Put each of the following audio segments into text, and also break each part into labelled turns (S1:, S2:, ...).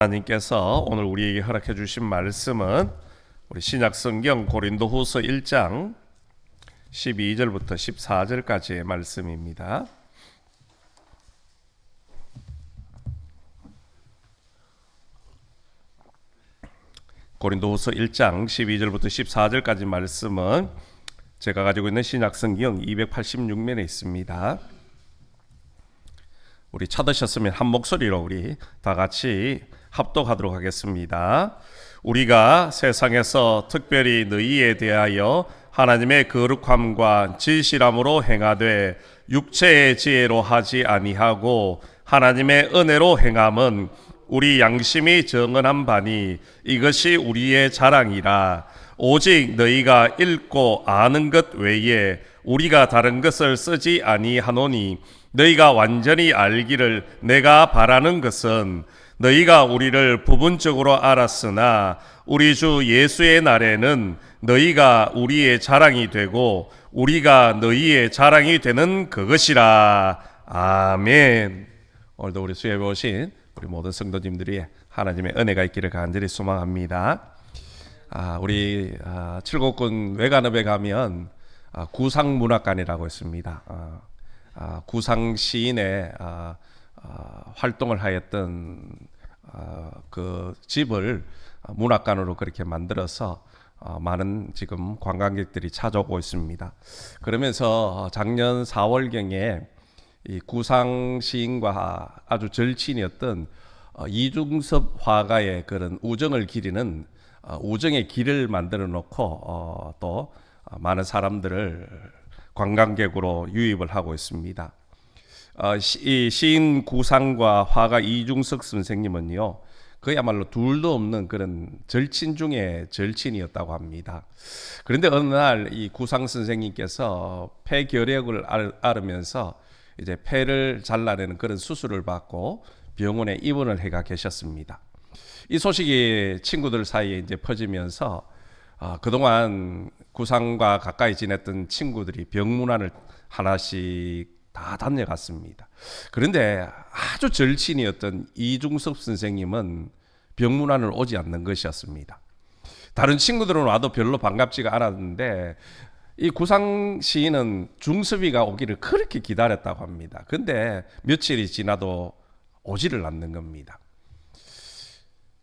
S1: 하나님께서 오늘 우리에게 허락해 주신 말씀은 우리 신약성경 고린도후서 1장 12절부터 14절까지의 말씀입니다. 고린도후서 1장 12절부터 14절까지 말씀은 제가 가지고 있는 신약성경 286면에 있습니다. 우리 찾으셨으면 한 목소리로 우리 다 같이 합독하도록 하겠습니다. 우리가 세상에서 특별히 너희에 대하여 하나님의 거룩함과 진실함으로 행하되 육체의 지혜로 하지 아니하고 하나님의 은혜로 행함은 우리 양심이 정언한 바니 이것이 우리의 자랑이라. 오직 너희가 읽고 아는 것 외에 우리가 다른 것을 쓰지 아니하노니 너희가 완전히 알기를 내가 바라는 것은 너희가 우리를 부분적으로 알았으나 우리 주 예수의 날에는 너희가 우리의 자랑이 되고 우리가 너희의 자랑이 되는 그것이라. 아멘. 오늘도 우리 수협에 오신 우리 모든 성도님들이 하나님의 은혜가 있기를 간절히 소망합니다. 우리 칠곡군 외관읍에 가면 구상문학관이라고 있습니다. 구상 시인의 활동을 하였던 그 집을 문학관으로 그렇게 만들어서 많은 지금 관광객들이 찾아오고 있습니다. 그러면서 작년 4월경에 이 구상 시인과 아주 절친이었던 이중섭 화가의 그런 우정을 기리는 우정의 길을 만들어 놓고 또 많은 사람들을 관광객으로 유입을 하고 있습니다. 이 시인 구상과 화가 이중석 선생님은요, 그야말로 둘도 없는 그런 절친 중에 절친이었다고 합니다. 그런데 어느 날 이 구상 선생님께서 폐결핵을 앓으면서 이제 폐를 잘라내는 그런 수술을 받고 병원에 입원을 해가 계셨습니다. 이 소식이 친구들 사이에 이제 퍼지면서 그동안 구상과 가까이 지냈던 친구들이 병문안을 하나씩 다 다녀갔습니다. 그런데 아주 절친이었던 이중섭 선생님은 병문안을 오지 않는 것이었습니다. 다른 친구들은 와도 별로 반갑지가 않았는데 이 구상 시인은 중섭이가 오기를 그렇게 기다렸다고 합니다. 근데 며칠이 지나도 오지를 않는 겁니다.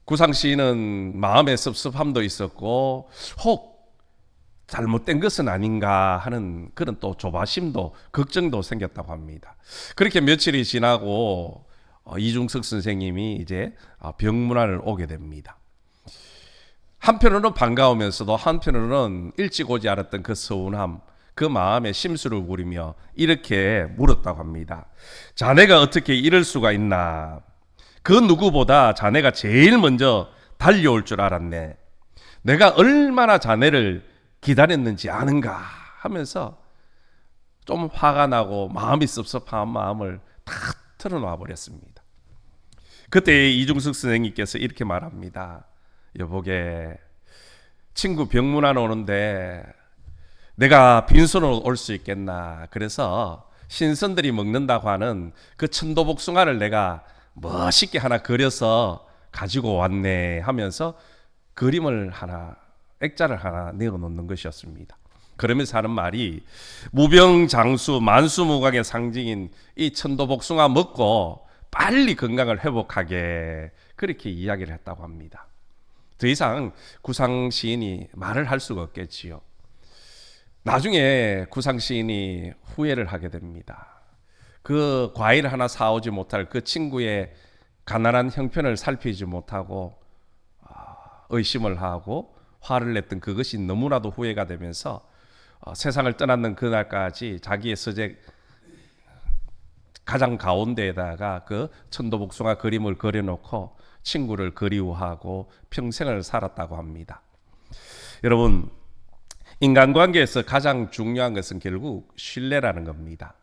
S1: 구상 시인은 마음의 섭섭함도 있었고 혹 잘못된 것은 아닌가 하는 그런 또 조바심도 걱정도 생겼다고 합니다. 그렇게 며칠이 지나고 이중석 선생님이 이제 병문안을 오게 됩니다. 한편으로는 반가우면서도 한편으로는 일찍 오지 않았던 그 서운함, 그 마음에 심술을 부리며 이렇게 물었다고 합니다. 자네가 어떻게 이럴 수가 있나? 그 누구보다 자네가 제일 먼저 달려올 줄 알았네. 내가 얼마나 자네를 기다렸는지 아는가 하면서 좀 화가 나고 마음이 섭섭한 마음을 다 털어놔 버렸습니다. 그때 이중석 선생님께서 이렇게 말합니다. 여보게, 친구 병문안 오는데 내가 빈손으로 올 수 있겠나. 그래서 신선들이 먹는다고 하는 그 천도복숭아를 내가 멋있게 하나 그려서 가지고 왔네 하면서 그림을 하나, 액자를 하나 내어놓는 것이었습니다. 그러면서 하는 말이 무병장수 만수무강의 상징인 이 천도복숭아 먹고 빨리 건강을 회복하게, 그렇게 이야기를 했다고 합니다. 더 이상 구상 시인이 말을 할 수가 없겠지요. 나중에 구상 시인이 후회를 하게 됩니다. 그 과일 하나 사오지 못할 그 친구의 가난한 형편을 살피지 못하고 의심을 하고 화를 냈던 그것이 너무나도 후회가 되면서 세상을 떠나는 그날까지 자기의 서재 가장 가운데에다가 그 천도복숭아 그림을 그려놓고 친구를 그리워하고 평생을 살았다고 합니다. 여러분, 인간관계에서 가장 중요한 것은 결국 신뢰라는 겁니다.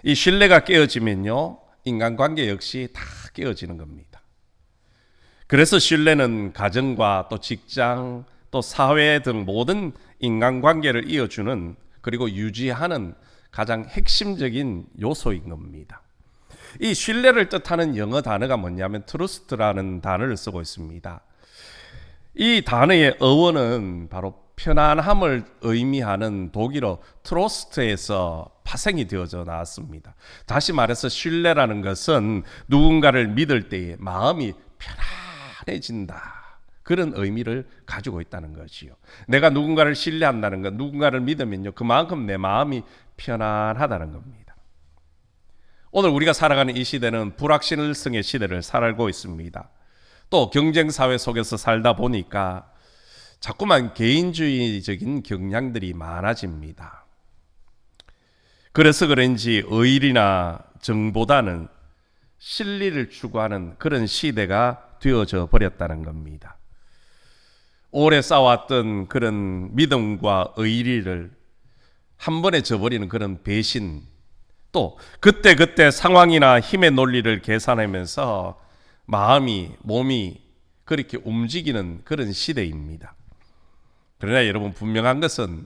S1: 이 신뢰가 깨어지면요, 인간관계 역시 다 깨어지는 겁니다. 그래서 신뢰는 가정과 또 직장, 또 사회 등 모든 인간관계를 이어주는, 그리고 유지하는 가장 핵심적인 요소인 겁니다. 이 신뢰를 뜻하는 영어 단어가 뭐냐면 trust라는 단어를 쓰고 있습니다. 이 단어의 어원은 바로 편안함을 의미하는 독일어 트로스트에서 파생이 되어져 나왔습니다. 다시 말해서 신뢰라는 것은 누군가를 믿을 때에 마음이 편안해진다. 그런 의미를 가지고 있다는 것이요. 내가 누군가를 신뢰한다는 것, 누군가를 믿으면요, 그만큼 내 마음이 편안하다는 겁니다. 오늘 우리가 살아가는 이 시대는 불확실성의 시대를 살고 있습니다. 또 경쟁사회 속에서 살다 보니까 자꾸만 개인주의적인 경향들이 많아집니다. 그래서 그런지 의리나 정보다는 실리를 추구하는 그런 시대가 되어져 버렸다는 겁니다. 오래 쌓아왔던 그런 믿음과 의리를 한 번에 저버리는 그런 배신, 또 그때 상황이나 힘의 논리를 계산하면서 마음이, 몸이 그렇게 움직이는 그런 시대입니다. 그러나 여러분, 분명한 것은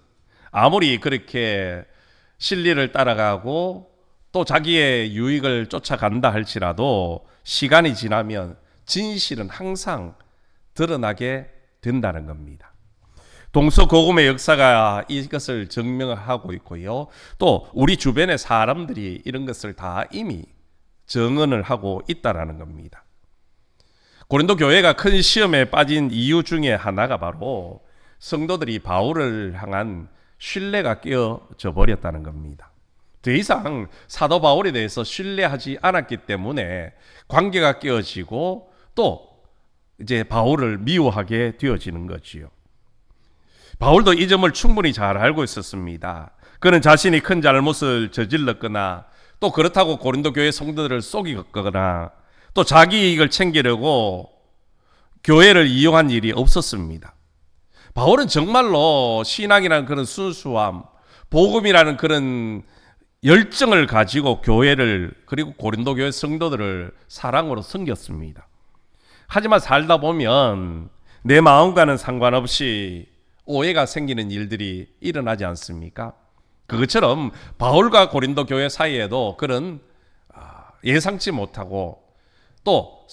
S1: 아무리 그렇게 진리를 따라가고 또 자기의 유익을 쫓아간다 할지라도 시간이 지나면 진실은 항상 드러나게 된다는 겁니다. 동서고금의 역사가 이것을 증명하고 있고요. 또 우리 주변의 사람들이 이런 것을 다 이미 증언을 하고 있다는 겁니다. 고린도 교회가 큰 시험에 빠진 이유 중에 하나가 바로 성도들이 바울을 향한 신뢰가 깨어져 버렸다는 겁니다. 더 이상 사도 바울에 대해서 신뢰하지 않았기 때문에 관계가 깨어지고 또 이제 바울을 미워하게 되어지는 거지요. 바울도 이 점을 충분히 잘 알고 있었습니다. 그는 자신이 큰 잘못을 저질렀거나 또 그렇다고 고린도 교회 성도들을 속이거나 또 자기 이익을 챙기려고 교회를 이용한 일이 없었습니다. 바울은 정말로 신앙이라는 그런 순수함, 복음이라는 그런 열정을 가지고 교회를, 그리고 고린도 교회 성도들을 사랑으로 섬겼습니다. 하지만 살다 보면 내 마음과는 상관없이 오해가 생기는 일들이 일어나지 않습니까? 그것처럼 바울과 고린도 교회 사이에도 그런 예상치 못하고 또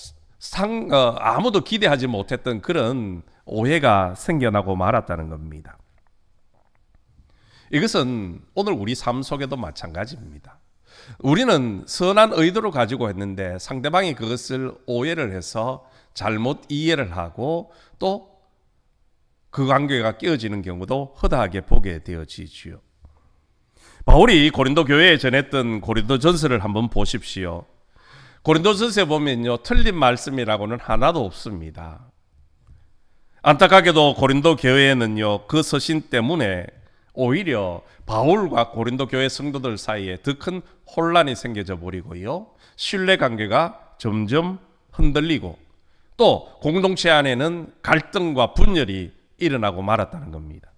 S1: 아무도 기대하지 못했던 그런 오해가 생겨나고 말았다는 겁니다. 이것은 오늘 우리 삶 속에도 마찬가지입니다. 우리는 선한 의도를 가지고 했는데 상대방이 그것을 오해를 해서 잘못 이해를 하고 또 그 관계가 깨어지는 경우도 허다하게 보게 되어지지요. 바울이 고린도 교회에 전했던 고린도 전서를 한번 보십시오. 고린도 전서에 보면요, 틀린 말씀이라고는 하나도 없습니다. 안타깝게도 고린도 교회에는요, 그 서신 때문에 오히려 바울과 고린도 교회 성도들 사이에 더 큰 혼란이 생겨져 버리고요, 신뢰관계가 점점 흔들리고 또 공동체 안에는 갈등과 분열이 일어나고 말았다는 겁니다.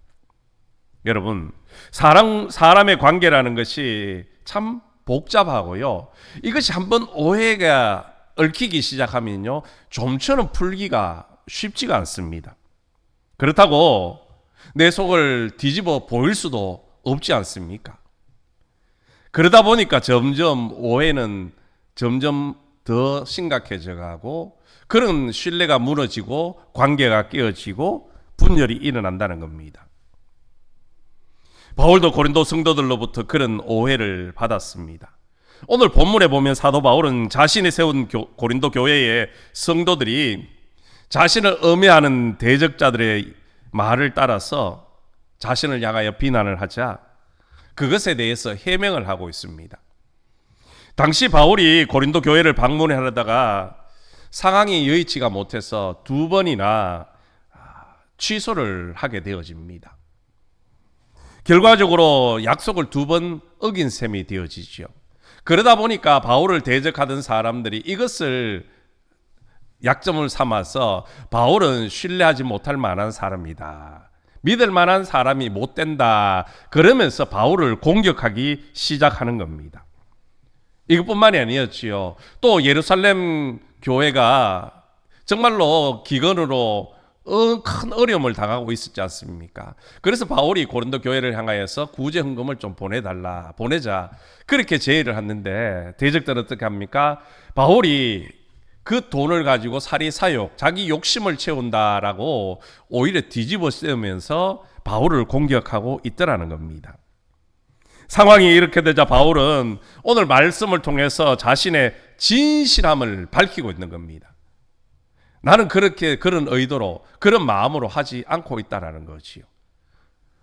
S1: 여러분, 사람의 관계라는 것이 참 복잡하고요, 이것이 한번 오해가 얽히기 시작하면요, 좀처럼 풀기가 쉽지가 않습니다. 그렇다고 내 속을 뒤집어 보일 수도 없지 않습니까? 그러다 보니까 점점 오해는 점점 더 심각해져 가고 그런 신뢰가 무너지고 관계가 깨어지고 분열이 일어난다는 겁니다. 바울도 고린도 성도들로부터 그런 오해를 받았습니다. 오늘 본문에 보면 사도 바울은 자신이 세운 고린도 교회의 성도들이 자신을 음해하는 대적자들의 말을 따라서 자신을 향하여 비난을 하자 그것에 대해서 해명을 하고 있습니다. 당시 바울이 고린도 교회를 방문하려다가 상황이 여의치가 못해서 2번이나 취소를 하게 되어집니다. 결과적으로 약속을 2번 어긴 셈이 되어지죠. 그러다 보니까 바울을 대적하던 사람들이 이것을 약점을 삼아서 바울은 신뢰하지 못할 만한 사람이다, 믿을 만한 사람이 못 된다, 그러면서 바울을 공격하기 시작하는 겁니다. 이것뿐만이 아니었지요. 또 예루살렘 교회가 정말로 기근으로 큰 어려움을 당하고 있었지 않습니까? 그래서 바울이 고린도 교회를 향하여서 구제 헌금을 좀 보내자 그렇게 제의를 했는데 대적들은 어떻게 합니까? 바울이 그 돈을 가지고 사리사욕, 자기 욕심을 채운다라고 오히려 뒤집어 쓰면서 바울을 공격하고 있더라는 겁니다. 상황이 이렇게 되자 바울은 오늘 말씀을 통해서 자신의 진실함을 밝히고 있는 겁니다. 나는 그런 의도로, 그런 마음으로 하지 않고 있다라는 거지요.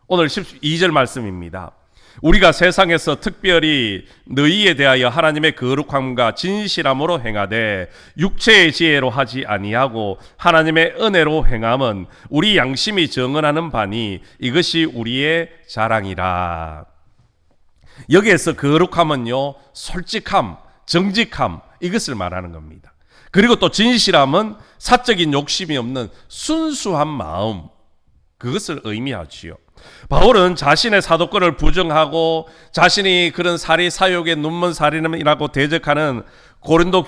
S1: 오늘 12절 말씀입니다. 우리가 세상에서 특별히 너희에 대하여 하나님의 거룩함과 진실함으로 행하되 육체의 지혜로 하지 아니하고 하나님의 은혜로 행함은 우리 양심이 정언하는 바니 이것이 우리의 자랑이라. 여기에서 거룩함은요, 솔직함, 정직함 이것을 말하는 겁니다. 그리고 또 진실함은 사적인 욕심이 없는 순수한 마음, 그것을 의미하지요. 바울은 자신의 사도권을 부정하고 자신이 그런 사리사욕의 눈먼 살인이라고 대적하는 고린도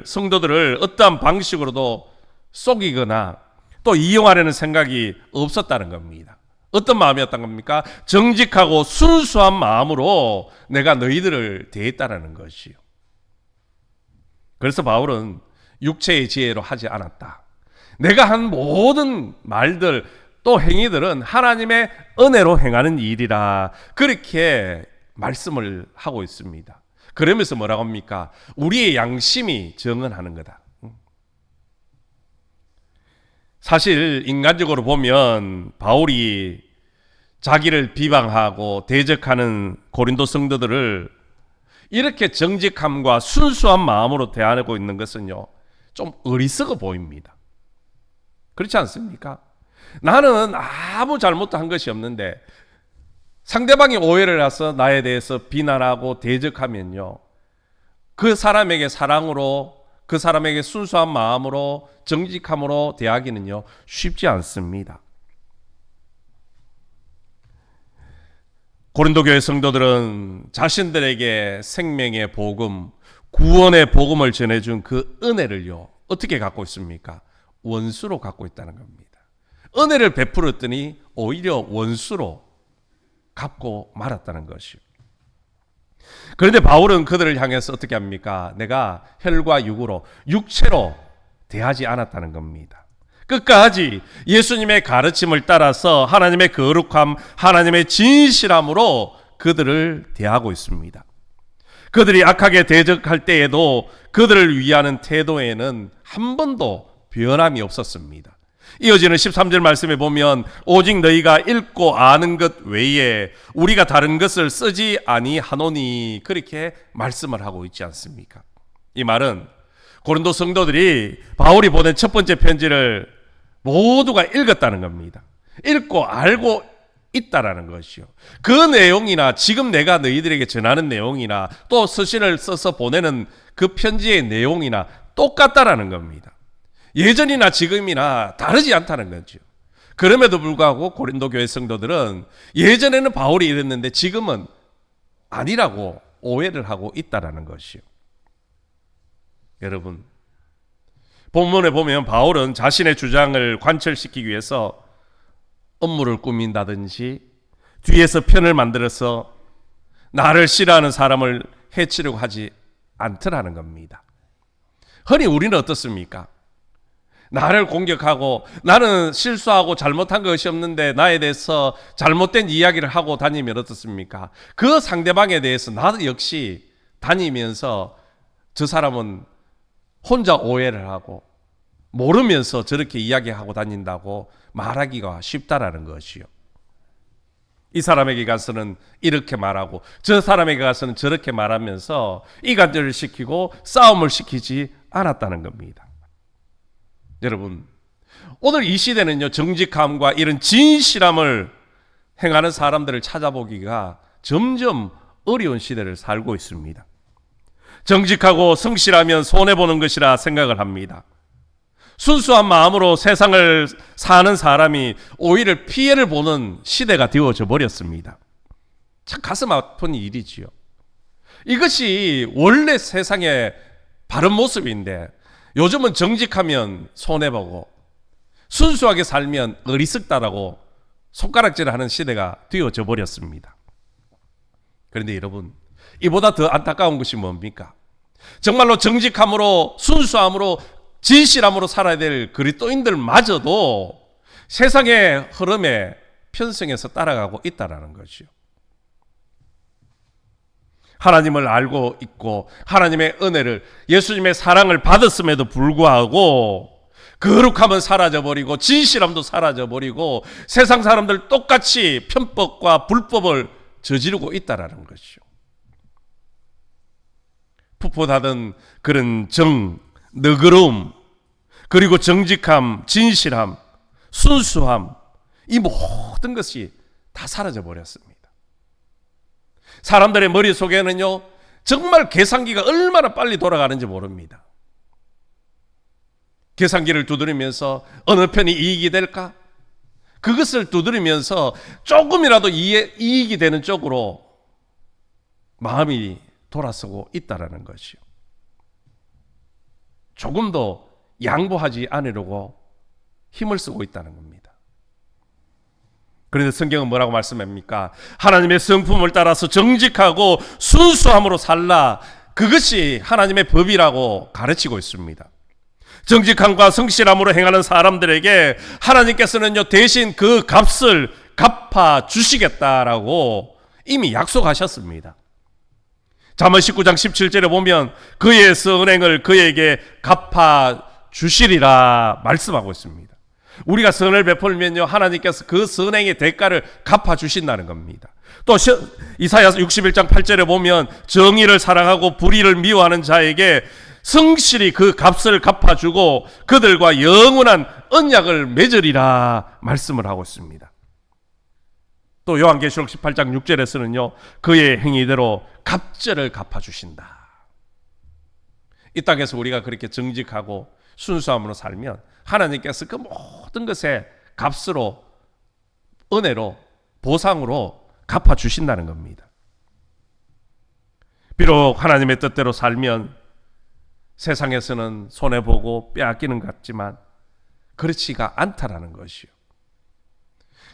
S1: 성도들을 어떠한 방식으로도 속이거나 또 이용하려는 생각이 없었다는 겁니다. 어떤 마음이었던 겁니까? 정직하고 순수한 마음으로 내가 너희들을 대했다는 것이요. 그래서 바울은 육체의 지혜로 하지 않았다. 내가 한 모든 말들 또 행위들은 하나님의 은혜로 행하는 일이라 그렇게 말씀을 하고 있습니다. 그러면서 뭐라고 합니까? 우리의 양심이 정언하는 거다. 사실 인간적으로 보면 바울이 자기를 비방하고 대적하는 고린도 성도들을 이렇게 정직함과 순수한 마음으로 대하고 있는 것은요, 좀 어리석어 보입니다. 그렇지 않습니까? 나는 아무 잘못도 한 것이 없는데 상대방이 오해를 해서 나에 대해서 비난하고 대적하면요, 그 사람에게 사랑으로, 그 사람에게 순수한 마음으로, 정직함으로 대하기는요 쉽지 않습니다. 고린도 교회 성도들은 자신들에게 생명의 복음, 구원의 복음을 전해준 그 은혜를요 어떻게 갖고 있습니까? 원수로 갖고 있다는 겁니다. 은혜를 베풀었더니 오히려 원수로 갚고 말았다는 것이요. 그런데 바울은 그들을 향해서 어떻게 합니까? 내가 혈과 육으로, 육체로 대하지 않았다는 겁니다. 끝까지 예수님의 가르침을 따라서 하나님의 거룩함, 하나님의 진실함으로 그들을 대하고 있습니다. 그들이 악하게 대적할 때에도 그들을 위하는 태도에는 한 번도 변함이 없었습니다. 이어지는 13절 말씀에 보면 오직 너희가 읽고 아는 것 외에 우리가 다른 것을 쓰지 아니하노니 그렇게 말씀을 하고 있지 않습니까? 이 말은 고린도 성도들이 바울이 보낸 첫 번째 편지를 모두가 읽었다는 겁니다. 읽고 알고 있다라는 것이요. 그 내용이나 지금 내가 너희들에게 전하는 내용이나 또 서신을 써서 보내는 그 편지의 내용이나 똑같다라는 겁니다. 예전이나 지금이나 다르지 않다는 거죠. 그럼에도 불구하고 고린도 교회 성도들은 예전에는 바울이 이랬는데 지금은 아니라고 오해를 하고 있다라는 것이요. 여러분, 본문에 보면 바울은 자신의 주장을 관철시키기 위해서 업무를 꾸민다든지 뒤에서 편을 만들어서 나를 싫어하는 사람을 해치려고 하지 않더라는 겁니다. 흔히 우리는 어떻습니까? 나를 공격하고 나는 실수하고 잘못한 것이 없는데 나에 대해서 잘못된 이야기를 하고 다니면 어떻습니까? 그 상대방에 대해서 나도 역시 다니면서 저 사람은 혼자 오해를 하고 모르면서 저렇게 이야기하고 다닌다고 말하기가 쉽다라는 것이요. 이 사람에게 가서는 이렇게 말하고 저 사람에게 가서는 저렇게 말하면서 이간질을 시키고 싸움을 시키지 않았다는 겁니다. 여러분, 오늘 이 시대는요 정직함과 이런 진실함을 행하는 사람들을 찾아보기가 점점 어려운 시대를 살고 있습니다. 정직하고 성실하면 손해보는 것이라 생각을 합니다. 순수한 마음으로 세상을 사는 사람이 오히려 피해를 보는 시대가 되어져 버렸습니다. 참 가슴 아픈 일이지요. 이것이 원래 세상의 바른 모습인데 요즘은 정직하면 손해보고 순수하게 살면 어리석다라고 손가락질하는 시대가 되어져 버렸습니다. 그런데 여러분, 이보다 더 안타까운 것이 뭡니까? 정말로 정직함으로, 순수함으로, 진실함으로 살아야 될 그리스도인들마저도 세상의 흐름에 편승해서 따라가고 있다는 거죠. 하나님을 알고 있고 하나님의 은혜를, 예수님의 사랑을 받았음에도 불구하고 거룩함은 사라져버리고 진실함도 사라져버리고 세상 사람들 똑같이 편법과 불법을 저지르고 있다는 것이죠. 풋풋하던 그런 너그러움, 그리고 정직함, 진실함, 순수함, 이 모든 것이 다 사라져 버렸습니다. 사람들의 머릿속에는요, 정말 계산기가 얼마나 빨리 돌아가는지 모릅니다. 계산기를 두드리면서 어느 편이 이익이 될까? 그것을 두드리면서 조금이라도 이익이 되는 쪽으로 마음이 돌아서고 있다는 것이요. 조금 더 양보하지 않으려고 힘을 쓰고 있다는 겁니다. 그런데 성경은 뭐라고 말씀합니까? 하나님의 성품을 따라서 정직하고 순수함으로 살라. 그것이 하나님의 법이라고 가르치고 있습니다. 정직함과 성실함으로 행하는 사람들에게 하나님께서는요, 대신 그 값을 갚아 주시겠다라고 이미 약속하셨습니다. 잠언 19장 17절에 보면 그의 선행을 그에게 갚아 주시리라 말씀하고 있습니다. 우리가 선을 베풀면요, 하나님께서 그 선행의 대가를 갚아 주신다는 겁니다. 또 이사야 61장 8절에 보면 정의를 사랑하고 불의를 미워하는 자에게 성실히 그 값을 갚아주고 그들과 영원한 언약을 맺으리라 말씀을 하고 있습니다. 또 요한계시록 18장 6절에서는요, 그의 행위대로 갑절을 갚아주신다. 이 땅에서 우리가 그렇게 정직하고 순수함으로 살면 하나님께서 그 모든 것에 값으로, 은혜로, 보상으로 갚아주신다는 겁니다. 비록 하나님의 뜻대로 살면 세상에서는 손해보고 빼앗기는 것 같지만 그렇지가 않다라는 것이요.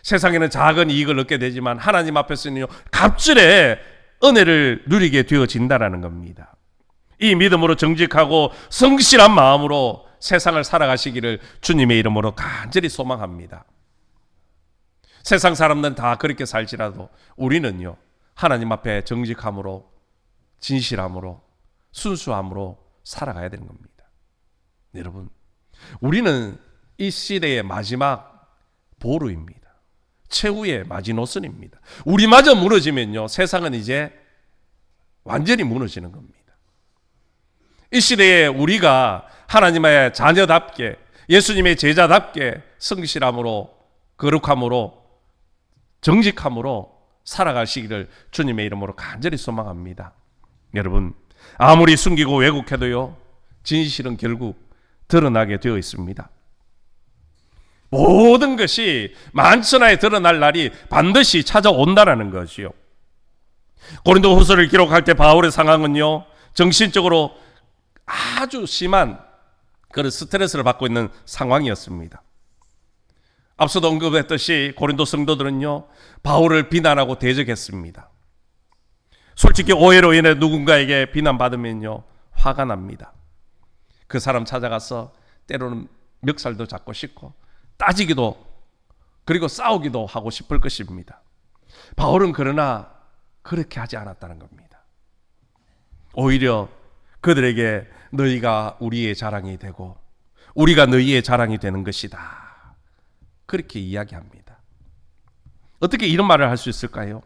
S1: 세상에는 작은 이익을 얻게 되지만 하나님 앞에서는요, 갑절의 은혜를 누리게 되어진다라는 겁니다. 이 믿음으로 정직하고 성실한 마음으로 세상을 살아가시기를 주님의 이름으로 간절히 소망합니다. 세상 사람들은 다 그렇게 살지라도 우리는요, 하나님 앞에 정직함으로, 진실함으로, 순수함으로 살아가야 되는 겁니다. 여러분, 우리는 이 시대의 마지막 보루입니다. 최후의 마지노선입니다. 우리마저 무너지면요, 세상은 이제 완전히 무너지는 겁니다. 이 시대에 우리가 하나님의 자녀답게, 예수님의 제자답게 성실함으로, 거룩함으로, 정직함으로 살아가시기를 주님의 이름으로 간절히 소망합니다. 여러분, 아무리 숨기고 왜곡해도요, 진실은 결국 드러나게 되어 있습니다. 모든 것이 만천하에 드러날 날이 반드시 찾아온다는 것이요. 고린도후서를 기록할 때 바울의 상황은요, 정신적으로 아주 심한 그런 스트레스를 받고 있는 상황이었습니다. 앞서도 언급했듯이 고린도 성도들은요, 바울을 비난하고 대적했습니다. 솔직히 오해로 인해 누군가에게 비난받으면요, 화가 납니다. 그 사람 찾아가서 때로는 멱살도 잡고 싶고 따지기도, 그리고 싸우기도 하고 싶을 것입니다. 바울은 그러나 그렇게 하지 않았다는 겁니다. 오히려 그들에게 너희가 우리의 자랑이 되고 우리가 너희의 자랑이 되는 것이다, 그렇게 이야기합니다. 어떻게 이런 말을 할 수 있을까요?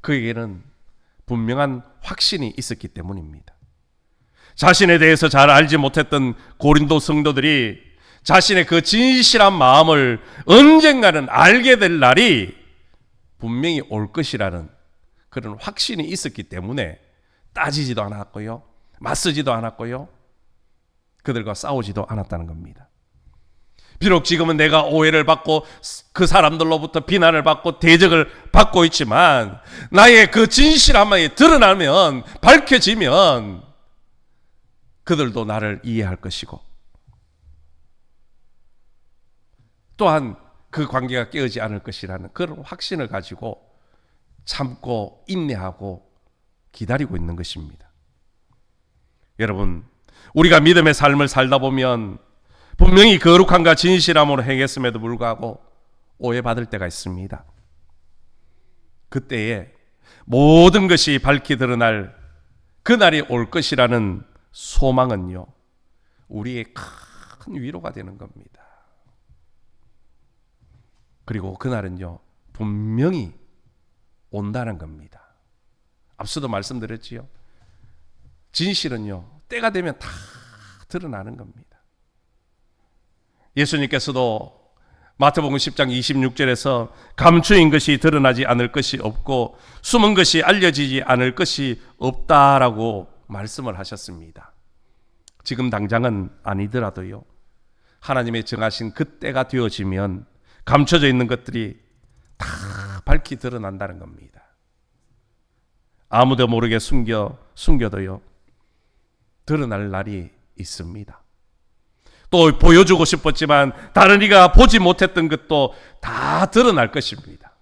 S1: 그에게는 분명한 확신이 있었기 때문입니다. 자신에 대해서 잘 알지 못했던 고린도 성도들이 자신의 그 진실한 마음을 언젠가는 알게 될 날이 분명히 올 것이라는 그런 확신이 있었기 때문에 따지지도 않았고요, 맞서지도 않았고요, 그들과 싸우지도 않았다는 겁니다. 비록 지금은 내가 오해를 받고 그 사람들로부터 비난을 받고 대적을 받고 있지만 나의 그 진실함이 드러나면, 밝혀지면 그들도 나를 이해할 것이고 또한 그 관계가 깨어지지 않을 것이라는 그런 확신을 가지고 참고 인내하고 기다리고 있는 것입니다. 여러분, 우리가 믿음의 삶을 살다 보면 분명히 거룩함과 진실함으로 행했음에도 불구하고 오해받을 때가 있습니다. 그때에 모든 것이 밝히 드러날 그날이 올 것이라는 소망은요, 우리의 큰 위로가 되는 겁니다. 그리고 그날은요, 분명히 온다는 겁니다. 앞서도 말씀드렸지요. 진실은요, 때가 되면 다 드러나는 겁니다. 예수님께서도 마태복음 10장 26절에서 감추인 것이 드러나지 않을 것이 없고 숨은 것이 알려지지 않을 것이 없다라고 말씀을 하셨습니다. 지금 당장은 아니더라도요, 하나님의 정하신 그 때가 되어지면 감춰져 있는 것들이 다 밝히 드러난다는 겁니다. 아무도 모르게 숨겨도요, 드러날 날이 있습니다. 또 보여주고 싶었지만 다른 이가 보지 못했던 것도 다 드러날 것입니다.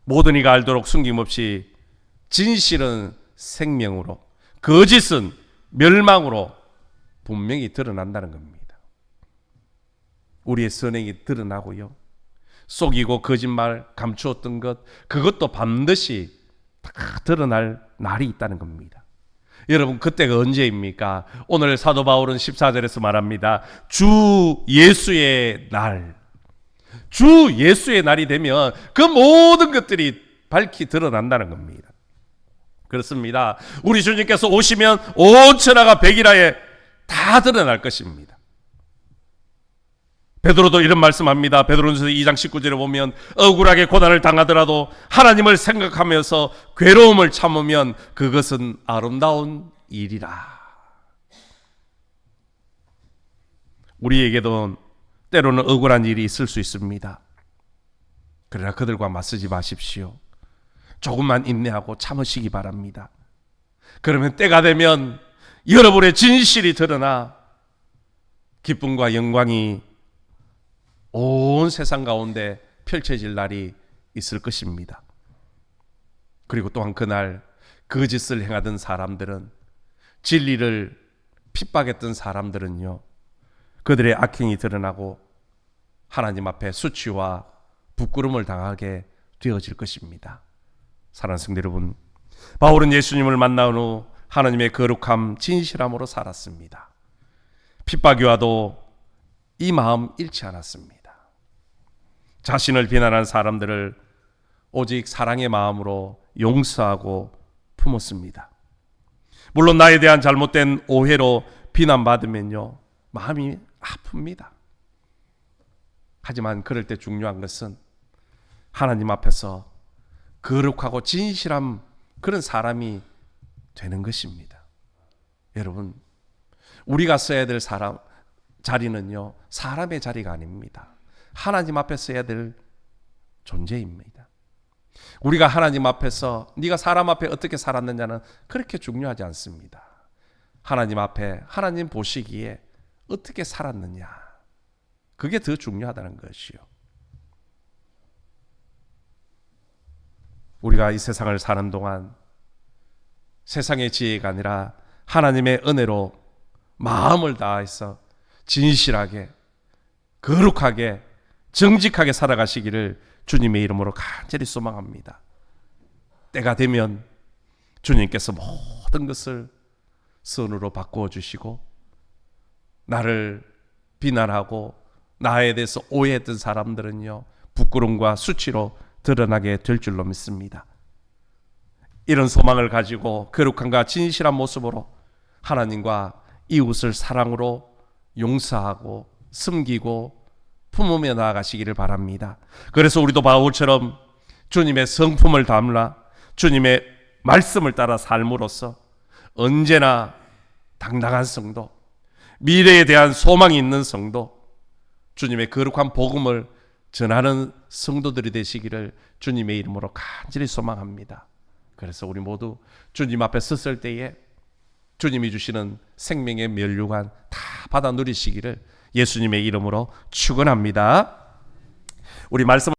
S1: 모든 이가 알도록 숨김없이 진실은 생명으로, 거짓은 멸망으로 분명히 드러난다는 겁니다. 우리의 선행이 드러나고요, 속이고 거짓말 감추었던 것, 그것도 반드시 다 드러날 날이 있다는 겁니다. 여러분, 그때가 언제입니까? 오늘 사도 바울은 14절에서 말합니다. 주 예수의 날. 주 예수의 날이 되면 그 모든 것들이 밝히 드러난다는 겁니다. 그렇습니다. 우리 주님께서 오시면 온 천하가 백일하에 다 드러날 것입니다. 베드로도 이런 말씀합니다. 베드로전서 2장 19절에 보면 억울하게 고난을 당하더라도 하나님을 생각하면서 괴로움을 참으면 그것은 아름다운 일이라. 우리에게도 때로는 억울한 일이 있을 수 있습니다. 그러나 그들과 맞서지 마십시오. 조금만 인내하고 참으시기 바랍니다. 그러면 때가 되면 여러분의 진실이 드러나 기쁨과 영광이 온 세상 가운데 펼쳐질 날이 있을 것입니다. 그리고 또한 그날 거짓을 행하던 사람들은, 진리를 핍박했던 사람들은요, 그들의 악행이 드러나고 하나님 앞에 수치와 부끄러움을 당하게 되어질 것입니다. 사랑하는 성도 여러분, 바울은 예수님을 만난 후 하나님의 거룩함, 진실함으로 살았습니다. 핍박이 와도 이 마음 잃지 않았습니다. 자신을 비난한 사람들을 오직 사랑의 마음으로 용서하고 품었습니다. 물론 나에 대한 잘못된 오해로 비난받으면요, 마음이 아픕니다. 하지만 그럴 때 중요한 것은 하나님 앞에서 거룩하고 진실한 그런 사람이 되는 것입니다. 여러분, 우리가 써야 될 자리는요, 사람의 자리가 아닙니다. 하나님 앞에 써야 될 존재입니다. 우리가 하나님 앞에서 네가 사람 앞에 어떻게 살았느냐는 그렇게 중요하지 않습니다. 하나님 앞에 하나님 보시기에 어떻게 살았느냐, 그게 더 중요하다는 것이요. 우리가 이 세상을 사는 동안 세상의 지혜가 아니라 하나님의 은혜로 마음을 다해서 진실하게, 거룩하게, 정직하게 살아가시기를 주님의 이름으로 간절히 소망합니다. 때가 되면 주님께서 모든 것을 선으로 바꾸어 주시고 나를 비난하고 나에 대해서 오해했던 사람들은요, 부끄러움과 수치로 드러나게 될 줄로 믿습니다. 이런 소망을 가지고 거룩함과 진실한 모습으로 하나님과 이웃을 사랑으로 용서하고 섬기고 품으며 나아가시기를 바랍니다. 그래서 우리도 바울처럼 주님의 성품을 담라 주님의 말씀을 따라 삶으로써 언제나 당당한 성도, 미래에 대한 소망이 있는 성도, 주님의 거룩한 복음을 전하는 성도들이 되시기를 주님의 이름으로 간절히 소망합니다. 그래서 우리 모두 주님 앞에 섰을 때에 주님이 주시는 생명의 면류관 다 받아 누리시기를 예수님의 이름으로 축원합니다. 우리 말씀